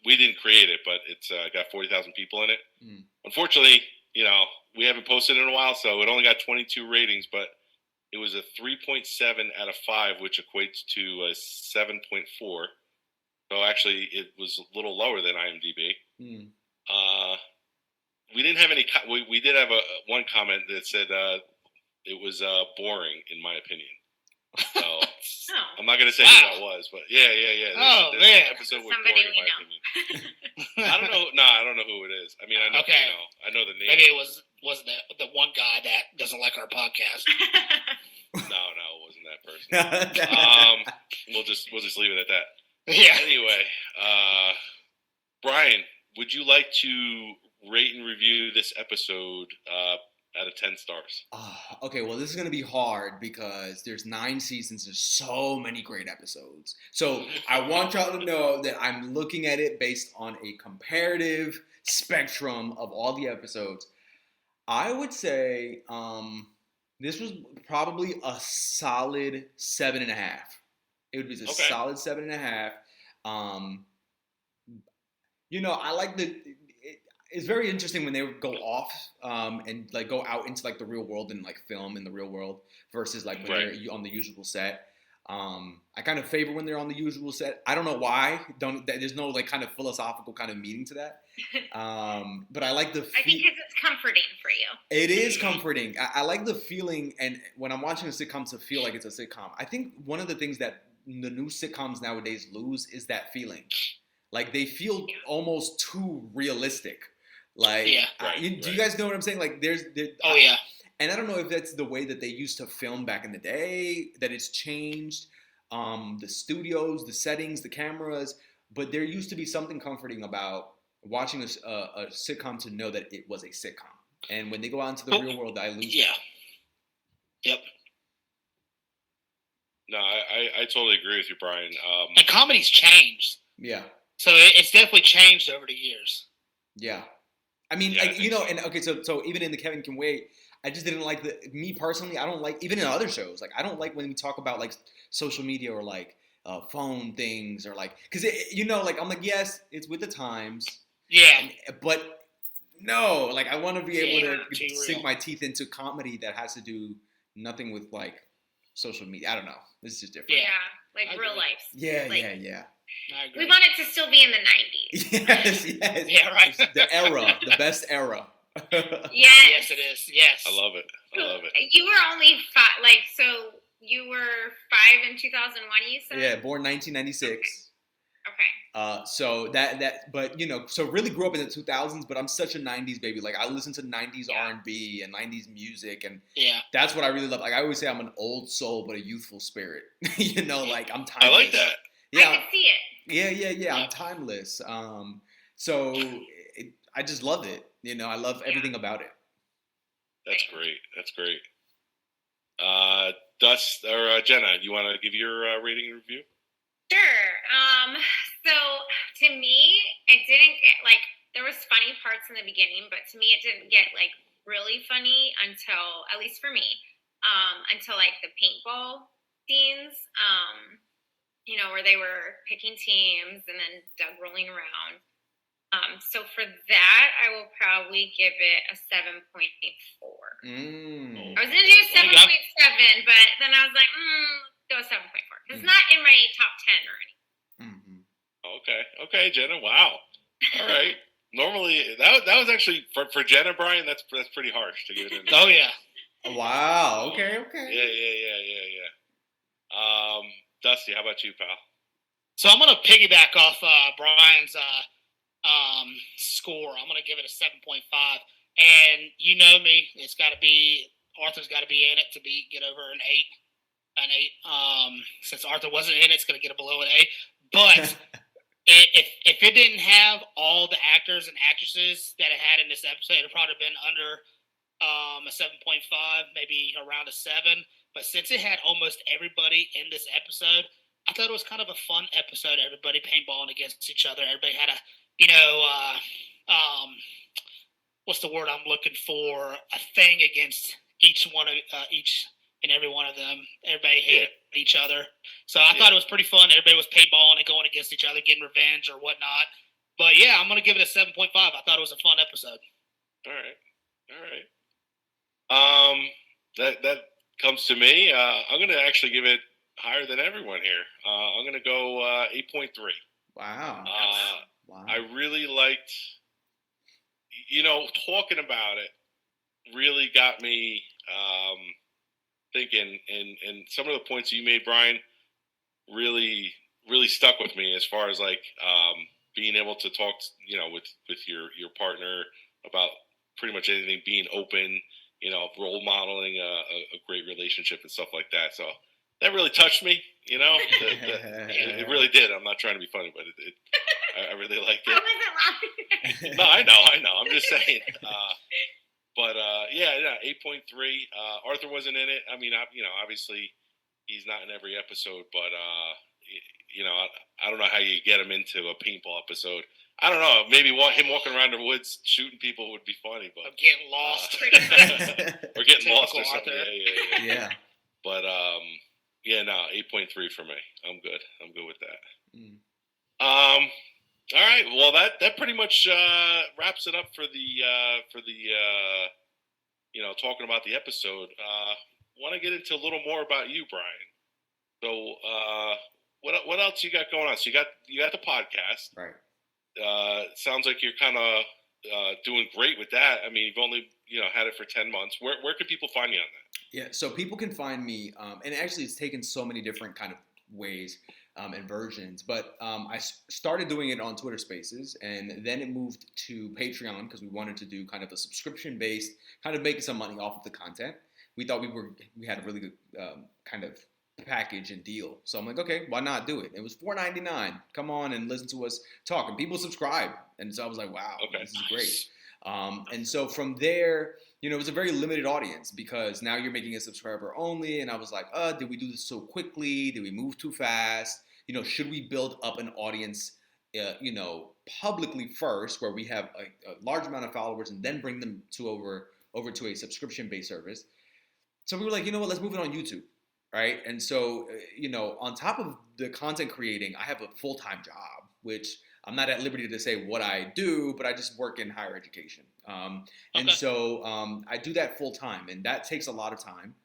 We didn't create it, but it's got 40,000 people in it. Mm. Unfortunately, we haven't posted in a while, so it only got 22 ratings, but it was a 3.7 out of 5, which equates to a 7.4. So actually, it was a little lower than IMDb. Mm. We didn't have any. We did have one comment that said it was boring, in my opinion. So I'm not gonna say who that was, but yeah. This episode was Somebody boring, in my opinion. I don't know. No, I don't know who it is. I mean, I know. Okay. I know the name. Maybe it wasn't the one guy that doesn't like our podcast. No, it wasn't that person. We'll just leave it at that. Yeah. Anyway, Brian, would you like to rate and review this episode out of 10 stars? Okay, well, this is going to be hard because there's 9 seasons. There's so many great episodes. So I want y'all to know that I'm looking at it based on a comparative spectrum of all the episodes. I would say this was probably a solid 7.5. It would be a solid 7.5. I like it's very interesting when they go off and like go out into like the real world and like film in the real world versus like when they're on the usual set. I kind of favor when they're on the usual set. I don't know why. There's no like kind of philosophical kind of meaning to that. But I like the. I think because it's comforting for you. It is comforting. I like the feeling, and when I'm watching a sitcom, to feel like it's a sitcom. I think one of the things that the new sitcoms nowadays lose is that feeling. Like they feel almost too realistic. Like, do you guys know what I'm saying? Like, yeah. And I don't know if that's the way that they used to film back in the day, that it's changed, the studios, the settings, the cameras, but there used to be something comforting about watching a sitcom to know that it was a sitcom. And when they go out into the real world, I lose. Yeah. Yep. No, I totally agree with you, Brian. And comedy's changed. Yeah. So it's definitely changed over the years. Yeah. I mean, and okay, so even in the Kevin Can Wait, I just didn't like me personally, I don't like, even in other shows, like, I don't like when we talk about, like, social media or, like, phone things or, like, because, I'm like, yes, it's with the times. Yeah. But, no, like, I want to be able to sink my teeth into comedy that has to do nothing with, like, social media. I don't know. This is just different. Yeah, like real life. Yeah, like, yeah. I agree. We want it to still be in the 90s. Yes. Yeah, right. The era, the best era. Yes, it is. Yes. I love it. You were only 5, so you were 5 in 2001, you said? Yeah, born 1996. Okay. So really grew up in the 2000s, but I'm such a 90s baby. Like, I listen to 90s R&B and 90s music, and that's what I really love. Like, I always say I'm an old soul, but a youthful spirit. Like, I'm timeless. I like that. Yeah. I can see it. Yeah. I'm timeless. So I just loved it. I love everything about it. That's great. Dust or Jenna, you want to give your rating and review? Sure. So to me, it didn't get there was funny parts in the beginning, but to me, it didn't get really funny until, at least for me, until the paintball scenes. Where they were picking teams and then Doug rolling around. So for that, I will probably give it a 7.4. I was going to do 7.7, but then I was like, go 7.4. Because it's not in my top 10 or anything. Mm-hmm. Okay, Jenna, wow. All right. Normally, that was actually, for Jenna, Brian, that's pretty harsh to give it in. Oh, yeah. Wow, okay. Yeah. Dusty, how about you, pal? So I'm going to piggyback off Brian's score. I'm gonna give it a 7.5. And you know me, Arthur's got to be in it to get over an 8. An 8. Since Arthur wasn't in it, it's gonna get it below an 8. But if it didn't have all the actors and actresses that it had in this episode, it'd probably been under a 7.5, maybe around a 7. But since it had almost everybody in this episode, I thought it was kind of a fun episode. Everybody paintballing against each other. Everybody had what's the word I'm looking for? A thing against each and every one of them. Everybody hated each other. So I thought it was pretty fun. Everybody was paintballing and going against each other, getting revenge or whatnot. But yeah, I'm going to give it a 7.5. I thought it was a fun episode. All right. That comes to me. I'm going to actually give it higher than everyone here. I'm going to go 8.3. Wow. Wow. I really liked, talking about it really got me thinking, and some of the points you made, Brian, really stuck with me as far as like being able to talk, with your partner about pretty much anything, being open, role modeling a great relationship and stuff like that. So that really touched me, it really did. I'm not trying to be funny, but I really liked it. I wasn't laughing. No, I know. I'm just saying. But 8.3. Arthur wasn't in it. I mean, obviously he's not in every episode, but I don't know how you get him into a paintball episode. I don't know. Maybe him walking around the woods shooting people would be funny, but I'm getting lost. Or getting lost or something. Yeah. But 8.3 for me. I'm good with that. All right. Well, that pretty much wraps it up for the talking about the episode. Want to get into a little more about you, Brian. So, what else you got going on? So you got the podcast, right? Sounds like you're kind of doing great with that. I mean, you've only had it for 10 months. Where can people find you on that? Yeah, so people can find me, and actually it's taken so many different kind of ways and versions, but I started doing it on Twitter Spaces, and then it moved to Patreon because we wanted to do kind of a subscription-based, kind of making some money off of the content. We thought we had a really good kind of package and deal. So I'm like, okay, why not do it? It was $4.99. Come on and listen to us talk. And people subscribe. And so I was like, wow, this is great. And so from there, it was a very limited audience because now you're making it subscriber only. And I was like, did we do this so quickly? Did we move too fast? Should we build up an audience, publicly first where we have a large amount of followers and then bring them over to a subscription-based service? So we were like, let's move it on YouTube. Right. And so, on top of the content creating, I have a full-time job, which I'm not at liberty to say what I do, but I just work in higher education. And so I do that full time, and that takes a lot of time.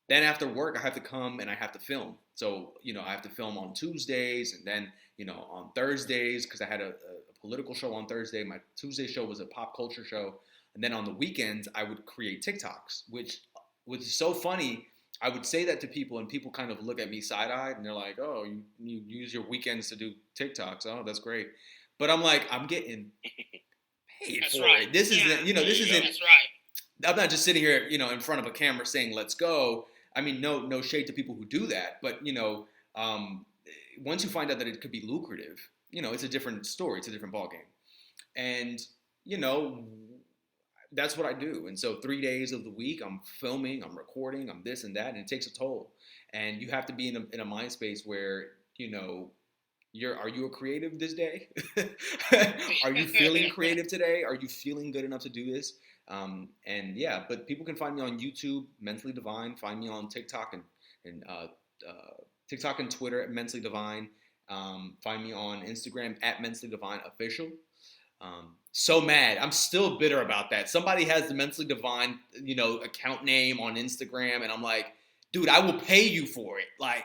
Then after work, I have to come and I have to film. So, I have to film on Tuesdays and then, on Thursdays, because I had a political show on Thursday. My Tuesday show was a pop culture show. And then on the weekends, I would create TikToks, which was so funny. I would say that to people, and people kind of look at me side-eyed, and they're like, "Oh, you use your weekends to do TikToks? Oh, that's great." But I'm like, I'm getting paid for it. This isn't, this isn't. That's right. I'm not just sitting here, in front of a camera saying, "Let's go." I mean, no shade to people who do that, but once you find out that it could be lucrative, it's a different story. It's a different ballgame, and that's what I do. And so 3 days of the week, I'm filming, I'm recording, I'm this and that, and it takes a toll. And you have to be in a mind space where, are you a creative this day? Are you feeling creative today? Are you feeling good enough to do this? But people can find me on YouTube, Mentally Divine. Find me on TikTok and TikTok and Twitter at Mentally Divine. Find me on Instagram at Mentally Divine Official. So mad. I'm still bitter about that. Somebody has the Mentally Divine, account name on Instagram, and I'm like, dude, I will pay you for it. Like,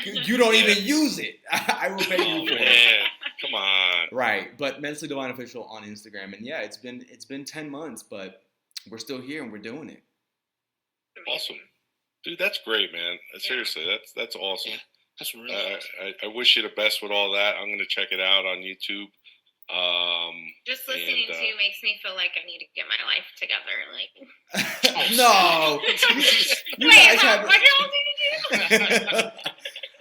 you don't even use it. I will pay you for it. Come on. Right. But Mentally Divine Official on Instagram. And yeah, it's been 10 months, but we're still here and we're doing it. Awesome. Dude, that's great, man. Seriously, that's awesome. Yeah, that's really awesome. I wish you the best with all that. I'm going to check it out on YouTube. Just listening to you makes me feel like I need to get my life together. Like, no, you wait, guys have. what do y'all need to do?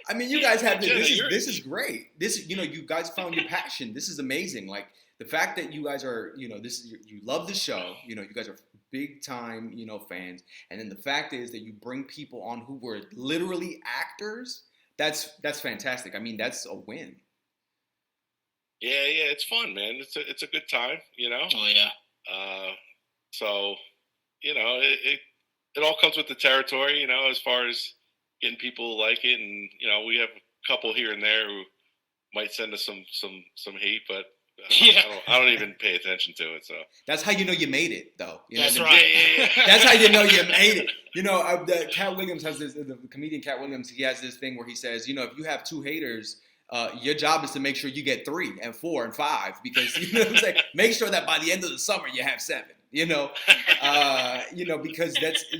I mean, you guys have Jenna, this is great. This is, you guys found your passion. This is amazing. Like the fact that you guys are, this is you love the show. You guys are big time, fans. And then the fact is that you bring people on who were literally actors. That's fantastic. I mean, that's a win. Yeah, it's fun, man. It's a good time, Oh yeah. So, it all comes with the territory, as far as getting people to like it, and we have a couple here and there who might send us some hate, but I don't even pay attention to it. So that's how you know you made it, though. That's right. Yeah. That's how you know you made it. The Cat Williams has this. The comedian Cat Williams, he has this thing where he says, if you have 2 haters, your job is to make sure you get 3 and 4 and 5, because what I'm saying. Make sure that by the end of the summer you have 7. Because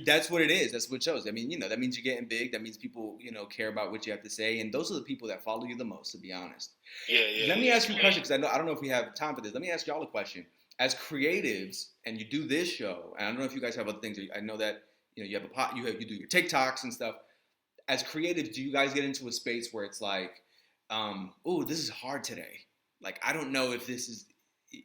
that's what it is. That's what it shows. I mean, that means you're getting big. That means people, care about what you have to say, and those are the people that follow you the most, to be honest. Yeah. Let me ask you a question, because I don't know if we have time for this. Let me ask y'all a question. As creatives, and you do this show, and I don't know if you guys have other things. I know that you have you do your TikToks and stuff. As creatives, do you guys get into a space where it's like, oh, this is hard today. Like, I don't know if this is.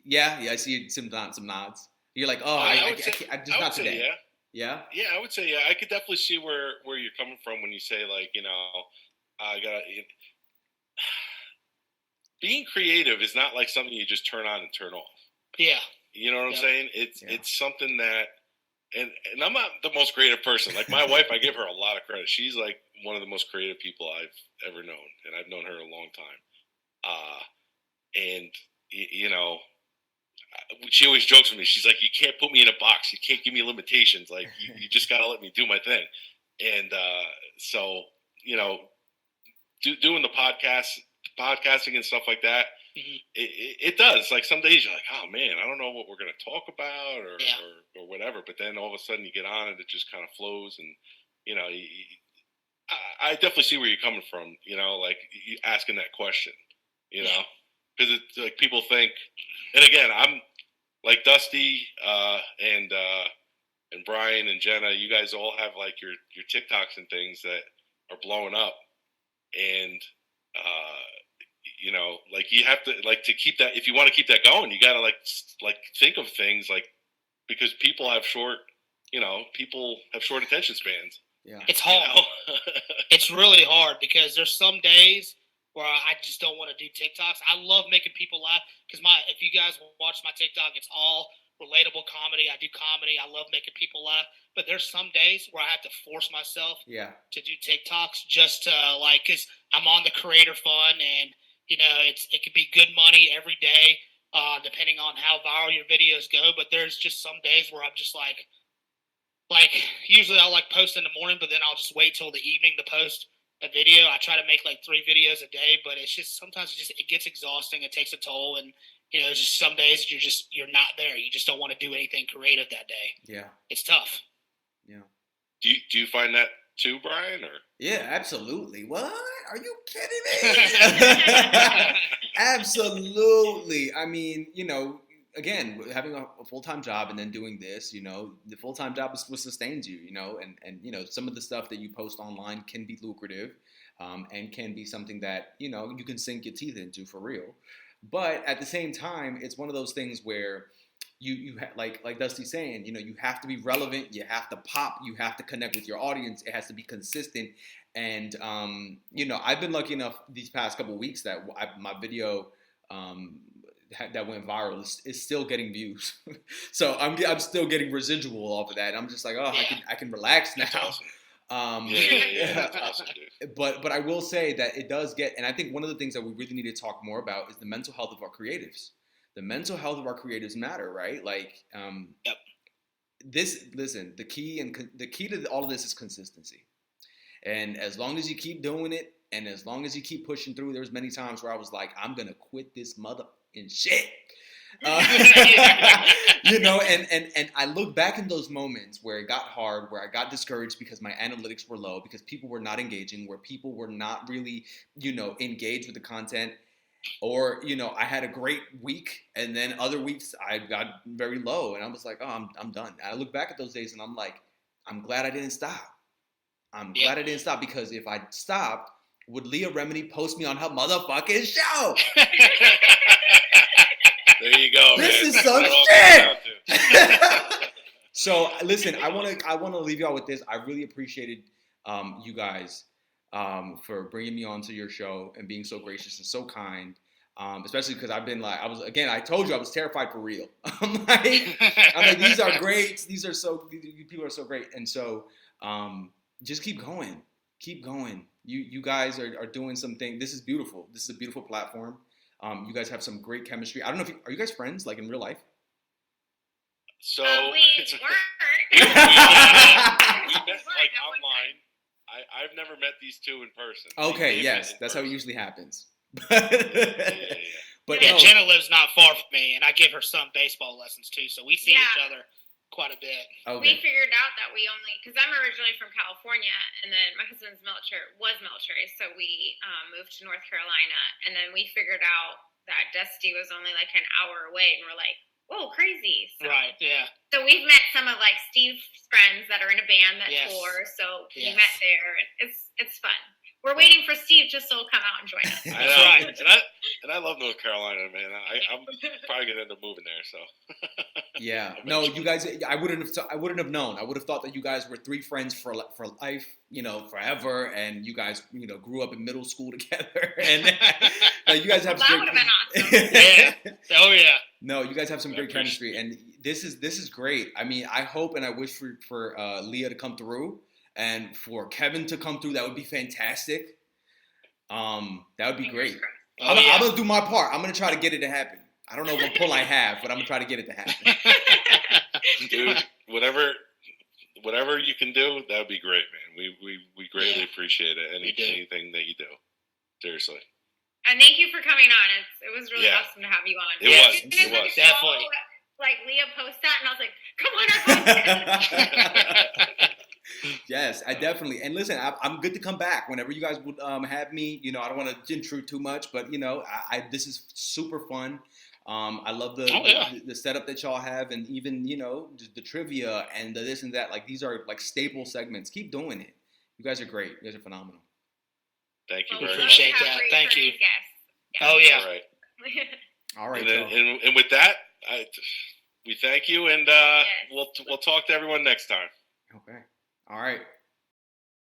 Yeah. I see some nods. You're like, oh, I just not today. Yeah. I would say yeah. I could definitely see where you're coming from when you say, like, I got being creative is not like something you just turn on and turn off. Yeah. You know what I'm saying? It's something that, and I'm not the most creative person. Like my wife, I give her a lot of credit. She's like one of the most creative people I've ever known, and I've known her a long time. And she always jokes with me. She's like, "You can't put me in a box. You can't give me limitations. Like you just gotta let me do my thing." And so doing the podcasting and stuff like that, it does. Like some days you're like, "Oh man, I don't know what we're gonna talk about or whatever." But then all of a sudden you get on and it just kind of flows, and I definitely see where you're coming from. Like you asking that question. Because it's like people think, and again, I'm like Dusty and Brian and Jenna. You guys all have like your TikToks and things that are blowing up, and like you have to like to keep that. If you want to keep that going, you got to like think of things like, because people have short attention spans. Yeah, it's hard. It's really hard because there's some days where I just don't want to do TikToks. I love making people laugh because if you guys watch my TikTok, it's all relatable comedy. I do comedy. I love making people laugh. But there's some days where I have to force myself to do TikToks just to because I'm on the creator fund, and it could be good money every day, depending on how viral your videos go. But there's just some days where I'm just like usually I'll post in the morning, but then I'll just wait till the evening to post a video. I try to make 3 videos a day, but it's just sometimes it gets exhausting. It takes a toll, and it's just some days you're not there. You just don't want to do anything creative that day. Yeah, it's tough. Yeah. Do you find that too, Brian? Or yeah, absolutely. What? Are you kidding me? Absolutely. I mean, again, having a full-time job and then doing this, the full-time job is what sustains you, and some of the stuff that you post online can be lucrative, and can be something that, you can sink your teeth into for real. But at the same time, it's one of those things where you like Dusty's saying, you have to be relevant, you have to pop, you have to connect with your audience, it has to be consistent. And, I've been lucky enough these past couple of weeks that my video, that went viral is still getting views. So I'm still getting residual off of that. I'm just like, I can relax now. That's awesome. That's awesome, dude. But I will say that it does get, and I think one of the things that we really need to talk more about is the mental health of our creatives. The mental health of our creatives matter, right? Like, yep. The key to all of this is consistency. And as long as you keep doing it, and as long as you keep pushing through, there's many times where I was like, I'm gonna quit this mother and shit. And I look back in those moments where it got hard, where I got discouraged because my analytics were low, because people were not engaging, where people were not really, engaged with the content. or I had a great week, and then other weeks I got very low, and I was like, oh, I'm done. And I look back at those days, and I'm like, I'm glad I didn't stop. I'm glad I didn't stop, because if I stopped, would Leah Remini post me on her motherfucking show? There you go. This man. is That's some what it all comes shit. down to. So listen, I want to leave y'all with this. I really appreciated you guys for bringing me onto your show and being so gracious and so kind. Especially because I've been like, I told you I was terrified for real. I'm like, these are great. These people are so great. And so just keep going. You guys are doing something. This is beautiful. This is a beautiful platform. You guys have some great chemistry. I don't know are you guys friends, like in real life? So we we weren't. met like online. I've never met these two in person. Okay, They yes, met in that's how it person. usually happens. Yeah. But Yeah, no, Jenna lives not far from me, and I give her some baseball lessons too, so we see each Yeah. other quite a bit. We okay. figured out that we only, because I'm originally from California, and then my husband's was military, so we moved to North Carolina, and then we figured out that Dusty was only like an hour away, and we're like, whoa, crazy. So, Right, yeah. So we've met some of like Steve's friends that are in a band that Yes. tour, so we Yes. met there. It's fun. We're waiting for Steve just to come out and join us. I That's know. right. And I love North Carolina, man. I'm probably gonna end up moving there. So Yeah. No, you guys. I wouldn't have known. I would have thought that you guys were three friends for life, forever, and you guys, grew up in middle school together, and you guys have. That some would great- have been awesome. Yeah. Oh, yeah. No, you guys have some I great appreciate chemistry, and this is great. I mean, I hope and I wish for Leah to come through, and for Kevin to come through. That would be fantastic. That would be great. Oh, I'm yeah. gonna do my part. I'm gonna try to get it to happen. I don't know what pull I have, but I'm gonna try to get it to happen. dude, whatever you can do, that would be great, man. We greatly appreciate it. We do. Anything that you do, seriously. And thank you for coming on. It was really Yeah. awesome to have you on. It Yes. was. As soon It as was. I saw, Definitely. like Leah post that, and I was like, come on our podcast. Yes, I definitely. And listen, I'm good to come back whenever you guys would have me. I don't want to intrude too much, but I this is super fun. I love the setup that y'all have, and even just the trivia and the this and that. Like these are like staple segments. Keep doing it. You guys are great. You guys are phenomenal. Thank you Well, very we much. appreciate have that. Thank you. returning guests. Oh, yeah. All right. All right, And, y'all. and with that, we thank you, and Yes. we'll talk to everyone next time. Okay. All right.